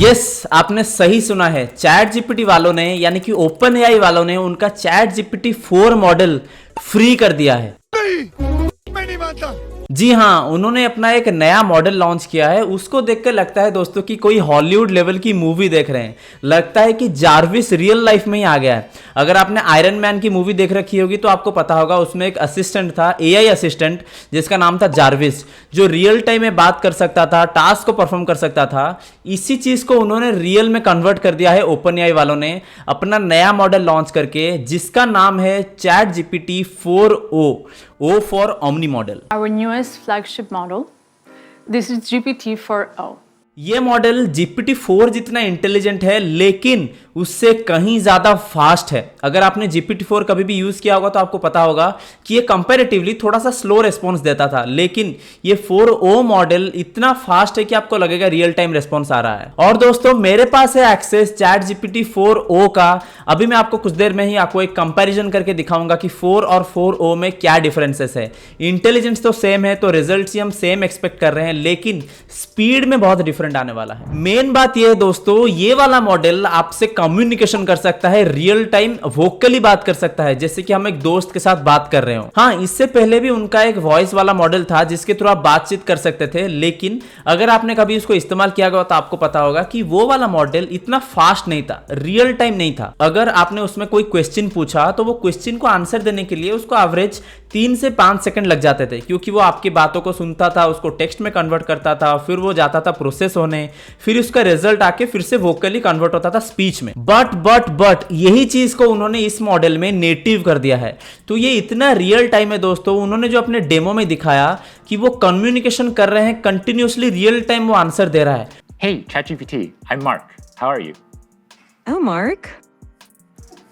Yes, आपने सही सुना है। चैट जीपीटी वालों ने यानी कि ओपन एआई वालों ने उनका चैट जीपीटी 4 मॉडल फ्री कर दिया है। मैं नहीं मानता। जी हाँ, उन्होंने अपना एक नया मॉडल लॉन्च किया है। उसको देखकर लगता है दोस्तों कि कोई हॉलीवुड लेवल की मूवी देख रहे हैं। लगता है कि जार्विस रियल लाइफ में ही आ गया है। अगर आपने आयरन मैन की मूवी देख रखी होगी तो आपको पता होगा, उसमें एक असिस्टेंट था, एआई असिस्टेंट, जिसका नाम था जार्विस, जो रियल टाइम में बात कर सकता था, टास्क को परफॉर्म कर सकता था। इसी चीज को उन्होंने रियल में कन्वर्ट कर दिया है ओपन एआई वालों ने अपना नया मॉडल लॉन्च करके, जिसका नाम है chat GPT 4o, O for Omni model. Our newest flagship model. This is GPT-4o. ये मॉडल GPT-4 जितना इंटेलिजेंट है, लेकिन उससे कहीं ज्यादा फास्ट है। अगर आपने GPT-4 कभी भी यूज किया होगा तो आपको पता होगा कि ये कंपैरेटिवली थोड़ा सा स्लो रिस्पॉन्स देता था, लेकिन ये 4o मॉडल इतना फास्ट है कि आपको लगेगा रियल टाइम रिस्पॉन्स आ रहा है। और दोस्तों, मेरे पास है एक्सेस चैट GPT 4o का। अभी मैं आपको कुछ देर में ही आपको एक कंपैरिजन करके दिखाऊंगा कि 4 और 4o में क्या डिफरेंसेस है। इंटेलिजेंस तो सेम है, तो रिजल्ट हम सेम एक्सपेक्ट कर रहे हैं, लेकिन स्पीड में बहुत डिफरेंट आने वाला है। मेन बात यह है दोस्तों, ये वाला मॉडल आपसे कम्युनिकेशन कर सकता है, रियल टाइम वोकली बात कर सकता है, जैसे कि हम एक दोस्त के साथ बात कर रहे हो। हाँ, इससे पहले भी उनका एक वॉइस वाला मॉडल था जिसके थ्रू आप बातचीत कर सकते थे, लेकिन अगर आपने कभी उसको इस्तेमाल किया होगा तो आपको पता होगा कि वो वाला मॉडल इतना फास्ट नहीं था, रियल टाइम नहीं था। अगर आपने उसमें कोई क्वेश्चन पूछा तो वो क्वेश्चन को आंसर देने के लिए उसको एवरेज 3 से 5 सेकंड लग जाते थे, क्योंकि वो आपकी बातों को सुनता था, उसको टेक्स्ट में कन्वर्ट करता था, फिर वो जाता था प्रोसेस होने, फिर उसका रिजल्ट आके फिर से वोकली कन्वर्ट होता था स्पीच में। बट यही चीज को उन्होंने इस मॉडल में नेटिव कर दिया है। तो ये इतना रियल टाइम है दोस्तों। उन्होंने जो अपने डेमो में दिखाया कि वो कम्युनिकेशन कर रहे हैं, कंटिन्यूअसली रियल टाइम वो आंसर दे रहा है। Hey, ChatGPT, I'm Mark. How are you? Oh, Mark.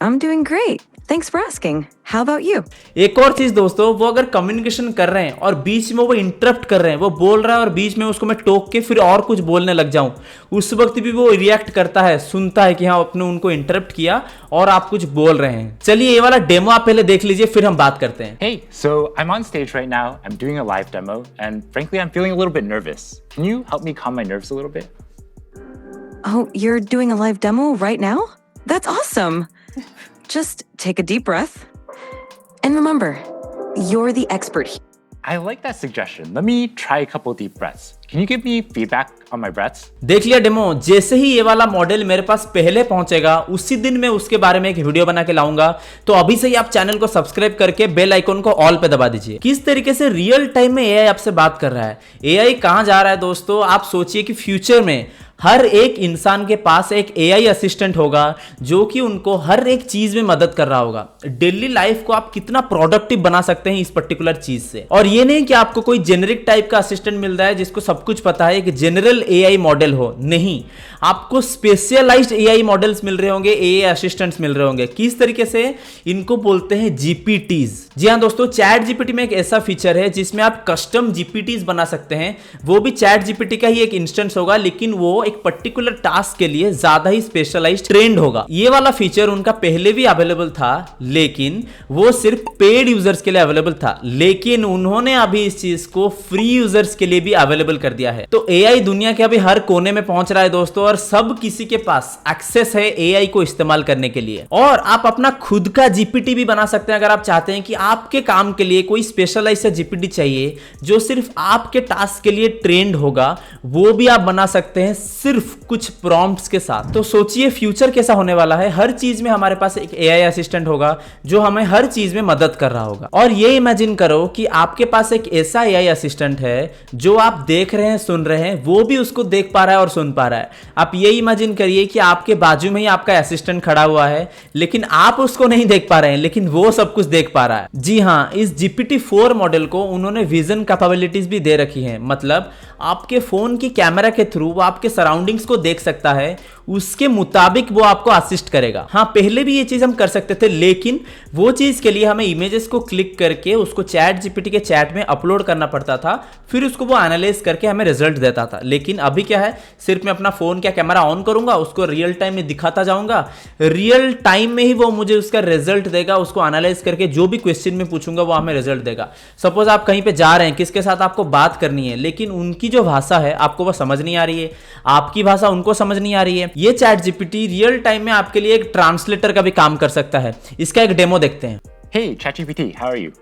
I'm doing great. Thanks for asking. How about you? एक और चीज दोस्तों, वो अगर कम्युनिकेशन कर रहे हैं और बीच में वो इंटरप्ट कर रहे हैं, वो बोल रहा है और बीच में उसको मैं टोक के फिर और कुछ बोलने लग जाऊं, उस वक्त भी वो रिएक्ट करता है, सुनता है कि हाँ आपने उनको इंटरप्ट किया और आप कुछ बोल रहे हैं। चलिए ये वाला डेमो आप पहले देख लीजिए, फिर हम बात करते हैं। Hey, so I'm on stage right now. I'm doing a live demo, and frankly, I'm feeling a little bit nervous. Can you help me calm my nerves a little bit? Oh, you're doing a live demo right now? That's awesome. Just take a deep breath. And remember, you're the expert here. I like that suggestion. Let me try a couple deep breaths. Can you give me feedback on my breaths? देख लिया demo. जैसे ही ये वाला model मेरे पास पहले पहुंचेगा, उसी दिन मैं उसके बारे में एक वीडियो बना के लाऊंगा। तो अभी से ही आप चैनल को सब्सक्राइब करके बेल आइकन को ऑल पे दबा दीजिए। किस तरीके से रियल टाइम में एआई आपसे बात कर रहा है। एआई कहां जा रहा है दोस्तों, आप सोचिए कि फ्यूचर में हर एक इंसान के पास एक एआई असिस्टेंट होगा जो कि उनको हर एक चीज में मदद कर रहा होगा। डेली लाइफ को आप कितना प्रोडक्टिव बना सकते हैं इस पर्टिकुलर चीज से। और ये नहीं कि आपको कोई जेनरिक टाइप का असिस्टेंट मिल रहा है जिसको सब कुछ पता है, एक जनरल एआई मॉडल हो, नहीं, आपको स्पेशलाइज्ड एआई मॉडल्स मिल रहे होंगे, एआई असिस्टेंट्स मिल रहे होंगे। किस तरीके से, इनको बोलते हैं जीपीटीज। जी हाँ दोस्तों, चैट जीपीटी में एक ऐसा फीचर है जिसमें आप कस्टम जीपीटीज बना सकते हैं। वो भी चैट जीपीटी का ही एक इंस्टेंस होगा, लेकिन वो एक पर्टिकुलर टास्क के लिए ज्यादा ही स्पेशलाइज्ड ट्रेंड होगा। ये वाला फीचर उनका पहले भी अवेलेबल था, लेकिन वो सिर्फ पेड यूजर्स के लिए अवेलेबल था, लेकिन उन्होंने अभी इस चीज को फ्री यूजर्स के लिए भी अवेलेबल कर दिया है। तो एआई दुनिया के अभी हर कोने में पहुंच रहा है दोस्तों, और सब किसी के पास एक्सेस है एआई को इस्तेमाल करने के लिए। और आप अपना खुद का जीपीटी भी बना सकते हैं अगर आप चाहते हैं कि आपके काम के लिए कोई स्पेशलाइज्ड जीपीटी चाहिए जो सिर्फ आपके टास्क के लिए ट्रेंड होगा, वो भी आप बना सकते हैं सिर्फ कुछ प्रॉम्प्ट्स के साथ। तो सोचिए फ्यूचर कैसा होने वाला है। हर चीज में हमारे पास एक एआई असिस्टेंट होगा जो हमें हर चीज में मदद कर रहा होगा। और ये इमेजिन करो कि आपके पास एक ऐसा एआई असिस्टेंट है जो आप देख रहे हैं, सुन रहे हैं, वो भी उसको देख पा रहा है और सुन पा रहा है। आप ये इमेजिन करिए कि आपके बाजू में ही आपका असिस्टेंट खड़ा हुआ है, लेकिन आप उसको नहीं देख पा रहे हैं, लेकिन वो सब कुछ देख पा रहा है। जी हाँ, इस GPT-4 मॉडल को उन्होंने विजन कैपेबिलिटीज भी दे रखी है। मतलब आपके फोन की कैमरा के थ्रू वो आपके सराउंडिंग्स को देख सकता है, उसके मुताबिक वो आपको असिस्ट करेगा। हाँ, पहले भी ये चीज हम कर सकते थे, लेकिन वो चीज के लिए हमें इमेजेस को क्लिक करके उसको चैट जीपीटी के चैट में अपलोड करना पड़ता था, फिर उसको वो एनालाइज करके हमें रिजल्ट देता था। लेकिन अभी क्या है, सिर्फ मैं अपना फोन का कैमरा ऑन करूंगा, उसको रियल टाइम में दिखाता जाऊंगा, रियल टाइम में ही वो मुझे उसका रिजल्ट देगा। उसको एनालाइज करके जो भी क्वेश्चन में पूछूंगा वो हमें रिजल्ट देगा। सपोज आप कहीं पे जा रहे हैं, किसके साथ आपको बात करनी है, लेकिन उनकी जो भाषा है आपको वो समझ नहीं आ रही है, आपकी भाषा उनको समझ नहीं आ रही है। ये चैट जीपीटी रियल टाइम में आपके लिए एक ट्रांसलेटर का भी काम कर सकता है। इसका एक डेमो देखते हैं। Hey, ChatGPT, how are you?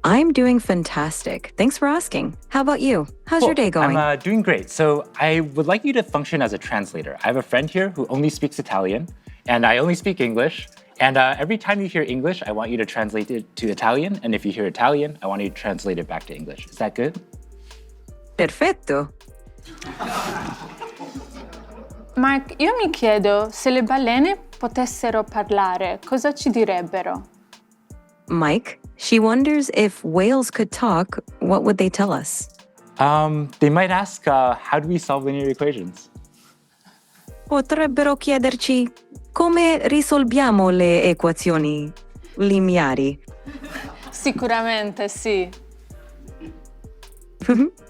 I'm doing fantastic. Thanks for asking. How about you? How's your day going? I'm doing great. So I would like you to function as a translator. I have a friend here who only speaks Italian, and I only speak English. And every time you hear English, I want you to translate it to Italian. And if you hear Italian, I want you to translate it back to English. Is that good? Perfetto. Mark, io mi chiedo se le balene potessero parlare, cosa ci direbbero? Mike, she wonders if whales could talk, what would they tell us? They might ask, how do we solve linear equations? Potrebbero chiederci come risolviamo le equazioni lineari. Sicuramente sì.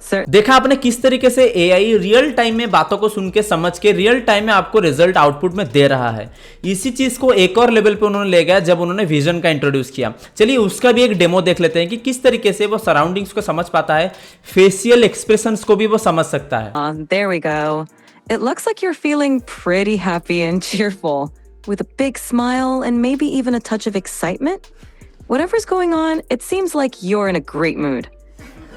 Sir, देखा आपने किस तरीके से AI real time में बातों को सुन के समझ के रियल टाइम में आपको रिजल्ट आउटपुट में दे रहा है। इसी चीज को एक और लेवल पे उन्होंने ले गया जब उन्होंने विजन का इंट्रोड्यूस किया। चलिए उसका भी एक डेमो देख लेते हैं कि किस तरीके से वो सराउंडिंग्स को समझ पाता है, फेशियल एक्सप्रेशंस को भी वो समझ सकता है। there we go. It looks like you're feeling pretty happy and cheerful, with a big smile and maybe even a touch of excitement. Whatever's going on, it seems like you're in a great mood.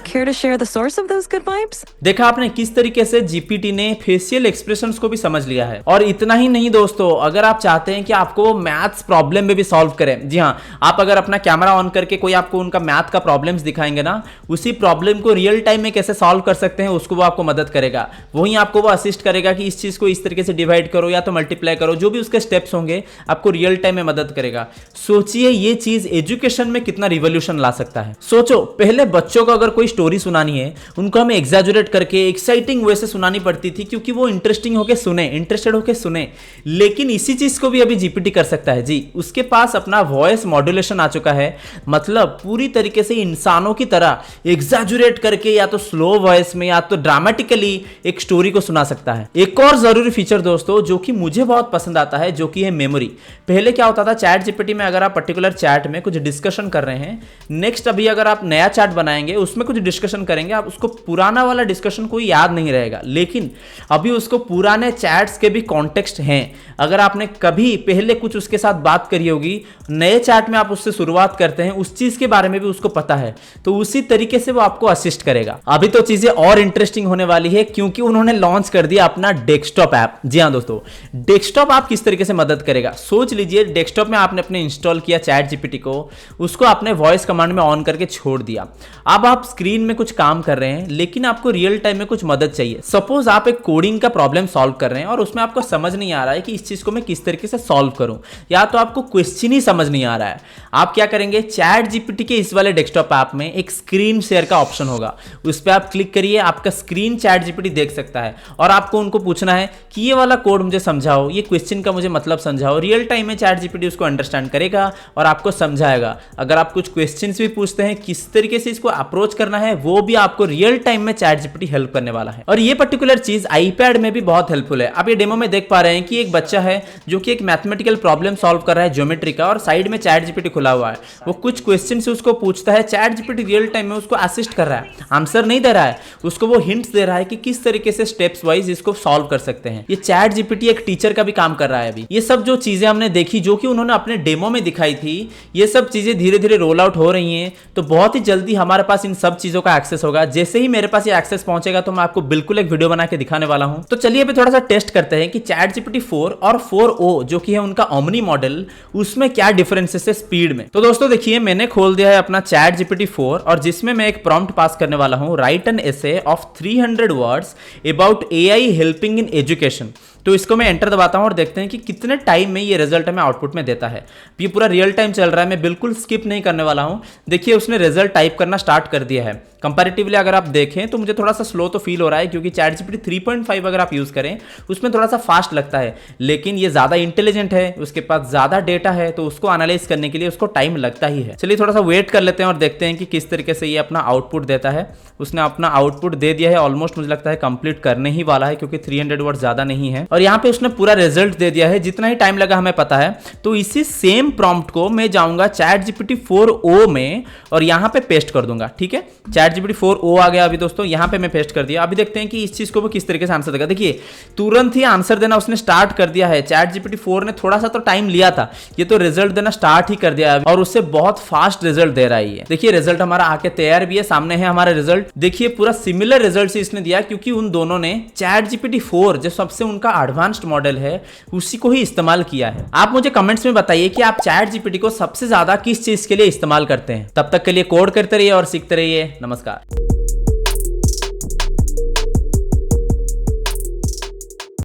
Care to share the source of those good vibes? देखा आपने किस तरीके से GPT ने facial expressions को भी समझ लिया है। और इतना ही नहीं दोस्तों, अगर आप चाहते हैं कि आपको मैथ्स प्रॉब्लम में भी सॉल्व करें, जी हाँ, आप अगर अपना कैमरा ऑन करके कोई आपको उनका मैथ का प्रॉब्लम्स दिखाएंगे ना, उसी प्रॉब्लम को रियल टाइम में कैसे सॉल्व कर सकते हैं उसको वो आपको मदद करेगा। वहीं आपको वो असिस्ट करेगा कि इस चीज को इस तरीके से डिवाइड करो या तो मल्टीप्लाई करो, जो भी उसके स्टेप्स होंगे आपको रियल टाइम में मदद करेगा। सोचिए ये चीज एजुकेशन में कितना रिवॉल्यूशन ला सकता है। सोचो, पहले बच्चों को अगर कोई स्टोरी सुनानी है, उनको हमें एग्जैजुरेट करके एक्साइटिंग वे से सुनानी पड़ती थी क्योंकि वो इंटरेस्टेड होके सुने। लेकिन इसी चीज को भी अभी जीपीटी कर सकता है जी। उसके पास अपना वॉइस मॉड्यूलेशन आ चुका है, मतलब पूरी तरीके से इंसानों की तरह एग्जैजुरेट करके या तो स्लो वॉइस में या तो ड्रामेटिकली एक स्टोरी को सुना सकता है। एक और जरूरी फीचर दोस्तों जो कि मुझे बहुत पसंद आता है, जो कि है मेमोरी। पहले क्या होता था, चैट जीपीटी में अगर आप पर्टिकुलर चैट में कुछ डिस्कशन कर रहे हैं, नेक्स्ट अभी अगर आप नया चैट बनाएंगे उसमें कुछ डिस्कशन करेंगे, आप उसको पुराना वाला डिस्कशन कोई याद नहीं रहेगा। लेकिन अभी उसको पुराने चैट्स के भी कॉन्टेक्स्ट हैं। अगर आपने कभी पहले कुछ उसके साथ बात करी होगी, नए चैट में आप उससे शुरुआत करते हैं, उस चीज के बारे में भी उसको पता है, तो उसी तरीके से वो आपको असिस्ट करेगा। अभी तो चीजें और इंटरेस्टिंग होने वाली है क्योंकि उन्होंने लॉन्च कर दिया अपना डेस्कटॉप ऐप। जी हाँ दोस्तों, डेस्कटॉप आप किस तरीके से मदद करेगा, सोच लीजिए। डेस्कटॉप में आपने अपने इंस्टॉल किया चैट जीपीटी को, उसको आपने वॉइस कमांड में ऑन करके छोड़ दिया। अब आप स्क्रीन में कुछ काम कर रहे हैं लेकिन आपको रियल टाइम में कुछ मदद चाहिए। सपोज आप एक कोडिंग का प्रॉब्लम सॉल्व कर रहे हैं और उसमें आपको समझ नहीं आ रहा है कि इस चीज को मैं किस तरीके से सॉल्व करूं, या तो आपको क्वेश्चन ही समझ नहीं आ रहा है। आप क्या करेंगे, चैट जीपीटी के इस वाले डेस्कटॉप ऐप में एक स्क्रीन शेयर का ऑप्शन होगा, उस पर आप क्लिक करिए, आपका स्क्रीन चैट जीपीटी देख सकता है और आपको उनको पूछना है कि ये वाला कोड मुझे समझाओ, ये क्वेश्चन का मुझे मतलब समझाओ। रियल टाइम में चैट जीपीटी उसको अंडरस्टैंड करेगा और आपको समझाएगा। अगर आप कुछ क्वेश्चंस भी पूछते हैं किस तरीके से इसको अप्रोच करना है, वो भी आपको रियल टाइम में चैट जीपीटी हेल्प करने वाला है। और ये पर्टिकुलर चीज आईपैड में भी बहुत हेल्पफुल है। आप ये डेमो में देख पा रहे हैं कि एक बच्चा है जो कि एक मैथमेटिकल प्रॉब्लम सॉल्व कर रहा है ज्योमेट्री का, और साइड में चैट जीपीटी खुला हुआ है। वो कुछ क्वेश्चन से उसको पूछता है, चैट जीपीटी रियल टाइम में उसको असिस्ट कर रहा है, आंसर नहीं दे रहा है, उसको वो हिंट्स दे रहा है कि किस तरीके से स्टेप्स वाइज इसको सॉल्व कर सकते हैं। ये चैट जीपीटी एक टीचर का भी काम कर रहा है अभी। ये सब जो चीजें हमने देखी जो कि उन्होंने अपने डेमो में दिखाई थी, ये सब चीजें धीरे धीरे रोल आउट हो रही हैं, तो बहुत ही जल्दी हमारे पास इन सब चीजों का एक्सेस होगा। जैसे ही मेरे पास ये एक्सेस पहुंचेगा तो मैं आपको बिल्कुल एक वीडियो बना के दिखाने वाला हूं। तो चलिए अभी थोड़ा सा टेस्ट करते हैं कि चैट जीपीटी 4 और 4o जो कि है उनका ओमनी मॉडल, उसमें क्या डिफरेंसेस है स्पीड में। तो दोस्तों देखिए, मैंने खोल दिया है अपना चैट जीपीटी 4 और जिसमें मैं एक प्रॉम्प्ट पास करने वाला हूं, right an essay of 300 words about AI helping in education. तो इसको मैं एंटर दबाता हूं और देखते हैं कि कितने टाइम में ये रिजल्ट हमें आउटपुट में देता है। ये पूरा रियल टाइम चल रहा है, मैं बिल्कुल स्किप नहीं करने वाला हूं। देखिए उसने रिजल्ट टाइप करना स्टार्ट कर दिया है। है। कंपैरेटिवली अगर आप देखें तो मुझे थोड़ा सा स्लो तो फील हो रहा है, क्योंकि ChatGPT 3.5 अगर आप यूज करें उसमें थोड़ा सा फास्ट लगता है, लेकिन ये ज्यादा इंटेलिजेंट है, उसके पास ज्यादा डेटा है, तो उसको एनालाइज करने के लिए उसको टाइम लगता ही है। चलिए थोड़ा सा वेट कर लेते हैं और देखते हैं कि किस तरीके से ये अपना आउटपुट देता है। उसने अपना आउटपुट दे दिया है, ऑलमोस्ट मुझे लगता है कंप्लीट करने ही वाला है, क्योंकि 300 वर्ड ज्यादा नहीं है। और यहाँ पे उसने पूरा रिजल्ट दे दिया है, जितना ही टाइम लगा हमें पता है। तो इसी सेम प्रॉम्प्ट को मैं जाऊंगा ChatGPT 4o में और यहाँ पे पेस्ट कर दूंगा। ठीक है, ChatGPT 4o आ गया अभी दोस्तों, यहाँ पे मैं पेस्ट कर दिया। अभी देखते हैं कि इस चीज को वो किस तरीके से आंसर देगा। देखिए तुरंत ही आंसर देना उसने स्टार्ट कर दिया है। ChatGPT 4 ने थोड़ा सा तो टाइम लिया था, ये तो रिजल्ट देना स्टार्ट ही कर दिया है और उससे बहुत फास्ट रिजल्ट दे रहा है। देखिए रिजल्ट हमारा आके तैयार भी है, सामने है हमारा रिजल्ट। देखिए पूरा सिमिलर रिजल्ट इसने दिया, क्योंकि उन दोनों ने ChatGPT 4 जो सबसे उनका एडवांस्ड मॉडल है उसी को ही इस्तेमाल किया है। आप मुझे कमेंट्स में बताइए कि आप ChatGPT को सबसे ज्यादा किस चीज के लिए इस्तेमाल करते हैं। तब तक के लिए कोड करते रहिए और सीखते रहिए। नमस्कार।